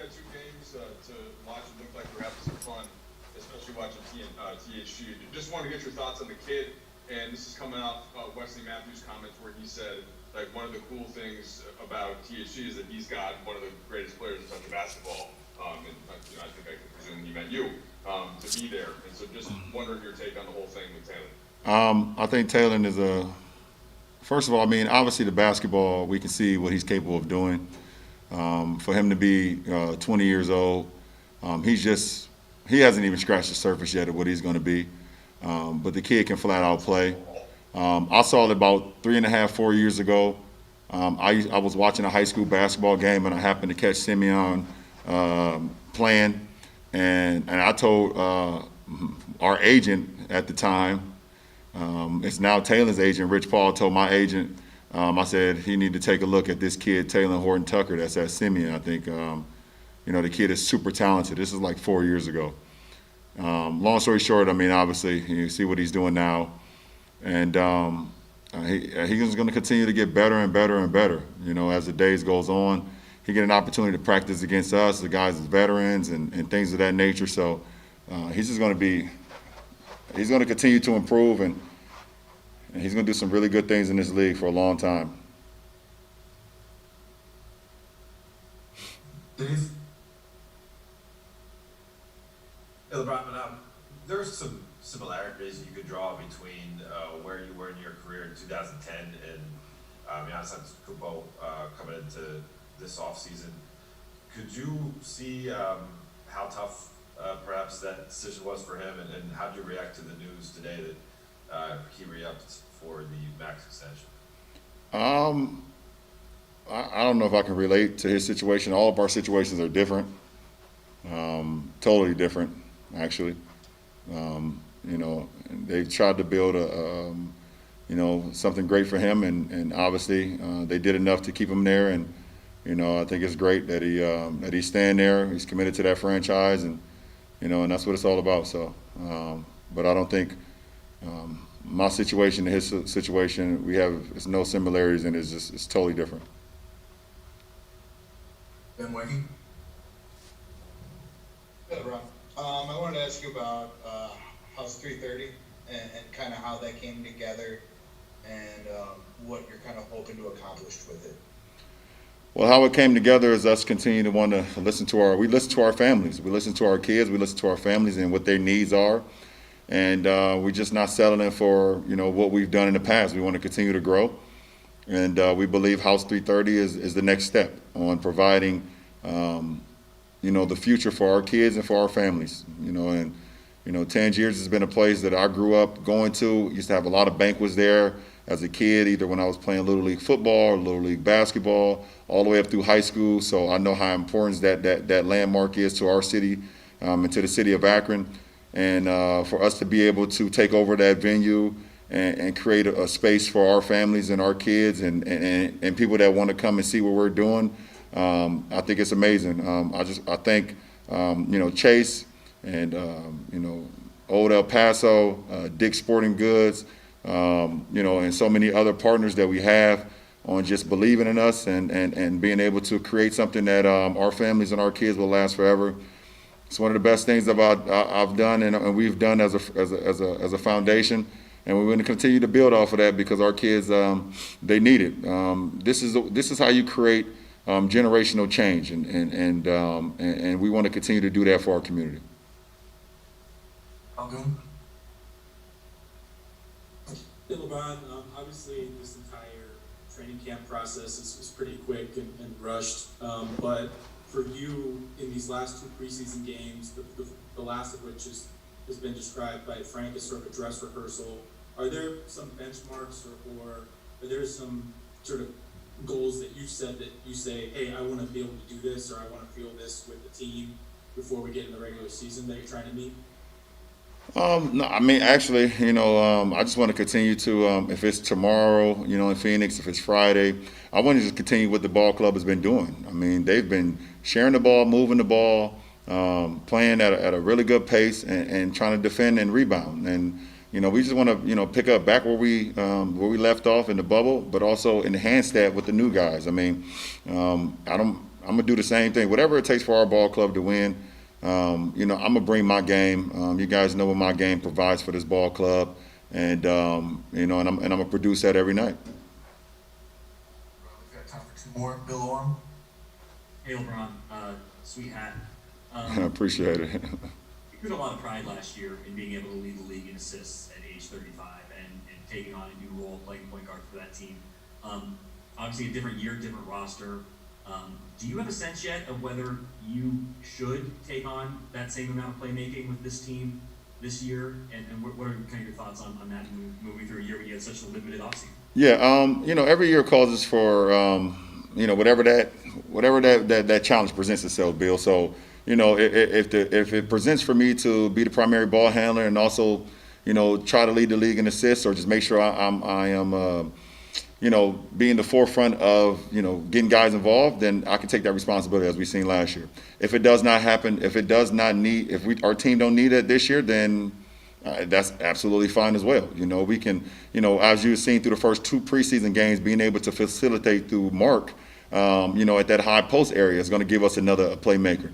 two games to watch. It looked like we're having some fun, especially watching THC. Just want to get your thoughts on the kid. And this is coming off Wesley Matthews' comments where he said, like, one of the cool things about THC is that he's got one of the greatest players to touch a basketball. And I think I can presume he meant you to be there. And so just wondering your take on the whole thing with Taylor. I think Taylor is first of all, I mean, obviously the basketball, we can see what he's capable of doing. For him to be 20 years old, he hasn't even scratched the surface yet of what he's going to be. But the kid can flat out play. I saw it about 3.5, 4 years ago. I was watching a high school basketball game, and I happened to catch Simeon playing. And I told our agent at the time, it's now Taylor's agent, Rich Paul, told my agent, I said he need to take a look at this kid, Taylor Horton Tucker, that's at Simeon. I think, the kid is super talented. This is like 4 years ago. Long story short, I mean, obviously, you see what he's doing now. And he's going to continue to get better and better and better, as the days goes on. He get an opportunity to practice against us, the guys as veterans and things of that nature. So he's going to continue to improve, and he's going to do some really good things in this league for a long time. Dave? Hey, LeBron, there's some similarities you could draw between where you were in your career in 2010 and Giannis Antetokounmpo coming into this offseason. Could you see how tough perhaps that decision was for him, and how did you react to the news today that he re-upped for the max extension? I don't know if I can relate to his situation. All of our situations are different, totally different, actually. They tried to build something great for him, and obviously they did enough to keep him there. And I think it's great that he's staying there. He's committed to that franchise, and and that's what it's all about. So, but I don't think my situation and his situation, it's no similarities, and it's totally different. Ben Weggie? Yeah, Rob. I wanted to ask you about House 330 and kind of how that came together and what you're kind of hoping to accomplish with it. Well, how it came together is us continuing to want to listen to our families. We listen to our kids, we listen to our families and what their needs are. And we're just not settling for, what we've done in the past. We want to continue to grow. And we believe House 330 is the next step on providing, the future for our kids and for our families. Tangiers has been a place that I grew up going to. Used to have a lot of banquets there as a kid, either when I was playing Little League football or Little League basketball, all the way up through high school. So I know how important that landmark is to our city and to the city of Akron. And for us to be able to take over that venue and create a space for our families and our kids and people that want to come and see what we're doing, I think it's amazing. I thank Chase and Old El Paso, Dick's Sporting Goods, and so many other partners that we have on just believing in us and being able to create something that our families and our kids will last forever. It's one of the best things I've done and we've done as a foundation, and we're going to continue to build off of that because our kids they need it. This is how you create generational change, and we want to continue to do that for our community. Hey, LeBron, obviously this entire training camp process is pretty quick and rushed, but for you in these last two preseason games, the last of which has been described by Frank as sort of a dress rehearsal, are there some benchmarks or are there some sort of goals that you've set that you say, hey, I want to be able to do this, or I want to feel this with the team before we get in the regular season that you're trying to meet? No, I mean, actually, I just want to continue to, if it's tomorrow, in Phoenix, if it's Friday, I want to just continue what the ball club has been doing. I mean, they've been sharing the ball, moving the ball, playing at a really good pace and trying to defend and rebound. And, we just want to, pick up back where we left off in the bubble, but also enhance that with the new guys. I mean, I'm gonna do the same thing. Whatever it takes for our ball club to win, I'm gonna bring my game. You guys know what my game provides for this ball club, and and I'm gonna produce that every night. We've got time for two more. Bill Orm. Hey, LeBron, sweet hat. I appreciate it. You put a lot of pride last year in being able to lead the league in assists at age 35 and taking on a new role, playing point guard for that team. Obviously, a different year, different roster. Do you have a sense yet of whether you should take on that same amount of playmaking with this team this year? And what are kind of your thoughts on that moving through a year when you had such a limited offseason? Yeah, every year causes for whatever that challenge presents itself, Bill. So if it presents for me to be the primary ball handler and also try to lead the league in assists or just make sure I am being the forefront of getting guys involved, then I can take that responsibility as we've seen last year. If it does not happen, if our team don't need it this year, then that's absolutely fine as well. We can, as you've seen through the first two preseason games, being able to facilitate through Mark, at that high post area is going to give us another playmaker.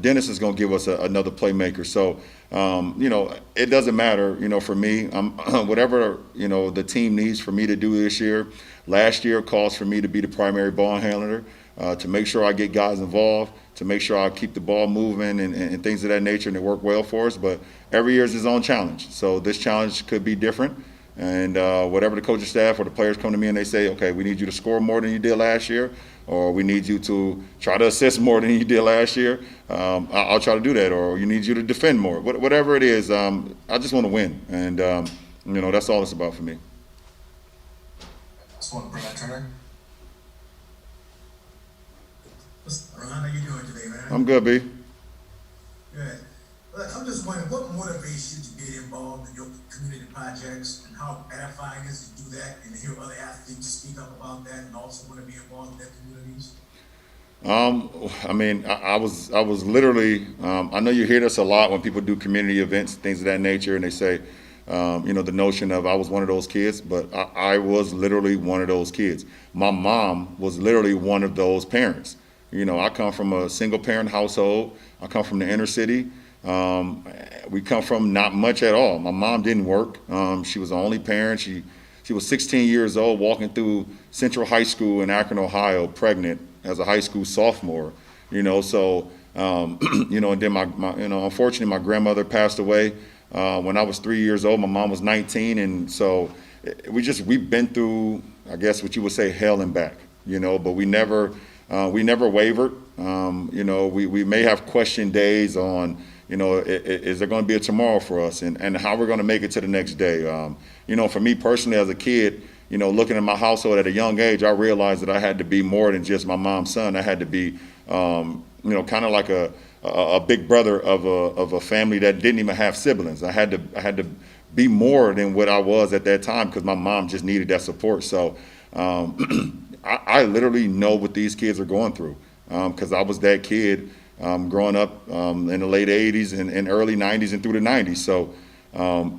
Dennis is going to give us another playmaker. So, it doesn't matter, for me. Whatever, the team needs for me to do this year. Last year calls for me to be the primary ball handler, to make sure I get guys involved, to make sure I keep the ball moving and things of that nature, and it worked well for us. But every year is its own challenge. So this challenge could be different. And whatever the coaching staff or the players come to me and they say, okay, we need you to score more than you did last year, or we need you to try to assist more than you did last year, I'll try to do that. Or you need you to defend more. Whatever it is, I just want to win. And, that's all it's about for me. Just want to bring that Turner. Ron, how you doing today, man? I'm good, B. Good. Look, I'm just wondering, what motivates you to get involved in your community projects, and how gratifying it is to do that and hear other athletes speak up about that and also want to be involved in their communities? I was literally, I know you hear this a lot when people do community events, things of that nature, and they say, the notion of I was one of those kids, but I was literally one of those kids. My mom was literally one of those parents. I come from a single parent household. I come from the inner city. We come from not much at all. My mom didn't work. She was the only parent. She was 16 years old, walking through Central High School in Akron, Ohio, pregnant as a high school sophomore. And then unfortunately, my grandmother passed away when I was 3 years old. My mom was 19, and so we've been through, I guess, what you would say, hell and back. But we never wavered. We may have question days on, is there going to be a tomorrow for us, and how we're going to make it to the next day. For me personally as a kid, looking at my household at a young age, I realized that I had to be more than just my mom's son. I had to be, kind of like a big brother of a family that didn't even have siblings. I had to be more than what I was at that time because my mom just needed that support. So I literally know what these kids are going through because I was that kid growing up in the late 80s and early 90s and through the 90s. So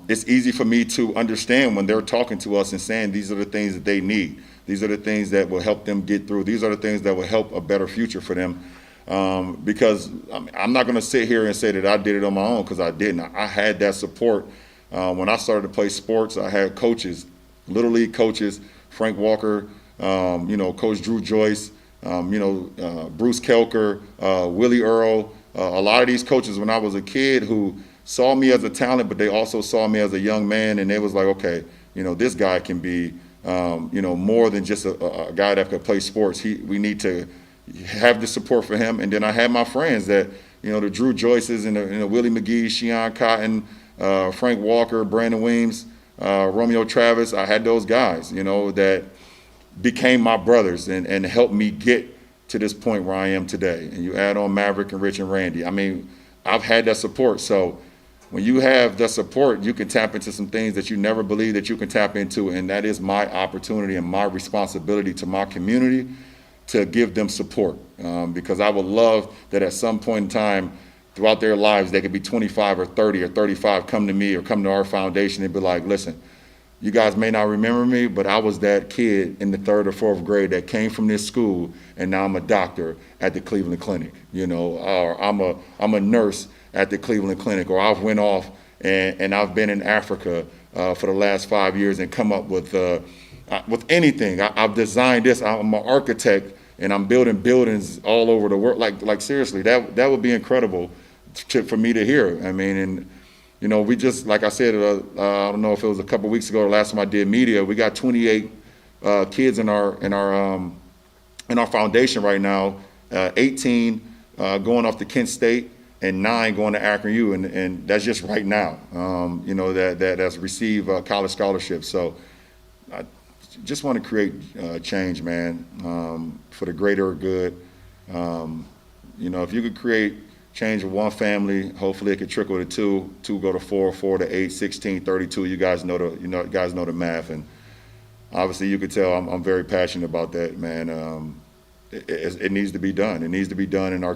it's easy for me to understand when they're talking to us and saying these are the things that they need. These are the things that will help them get through. These are the things that will help a better future for them. Because I'm not going to sit here and say that I did it on my own because I didn't. I had that support. When I started to play sports, I had coaches, Little League coaches, Frank Walker, Coach Drew Joyce, Bruce Kelker, Willie Earl, a lot of these coaches when I was a kid who saw me as a talent, but they also saw me as a young man, and they was like, okay, this guy can be, more than just a guy that could play sports. We need to have the support for him. And then I had my friends that, the Drew Joyces and the Willie McGee, Sheon Cotton, Frank Walker, Brandon Weems, Romeo Travis. I had those guys, that became my brothers and helped me get to this point where I am today. And you add on Maverick and Rich and Randy. I've had that support. So when you have that support, you can tap into some things that you never believed that you can tap into. And that is my opportunity and my responsibility to my community to give them support. Because I would love that at some point in time throughout their lives, they could be 25 or 30 or 35, come to me or come to our foundation and be like, listen, you guys may not remember me, but I was that kid in the 3rd or 4th grade that came from this school, and now I'm a doctor at the Cleveland Clinic, you know, or I'm a nurse at the Cleveland Clinic, or I've went off and I've been in Africa for the last 5 years and come up with anything. I've designed this. I'm an architect, and I'm building buildings all over the world. Like seriously, that would be incredible for me to hear. I mean, and you know, we just, like I said, I don't know if it was a couple weeks ago or last time I did media, we got 28 kids in our foundation right now, 18 going off to Kent State and 9 going to Akron U, and that's just right now. You know, that's received college scholarships. So I just want to create change, man, for the greater good. You know, if you could create change with one family, hopefully it could trickle to 2 go to 4, 4 to 8, 16, 32. You guys know the math, and obviously you could tell I'm very passionate about that, man. It needs to be done. It needs to be done in our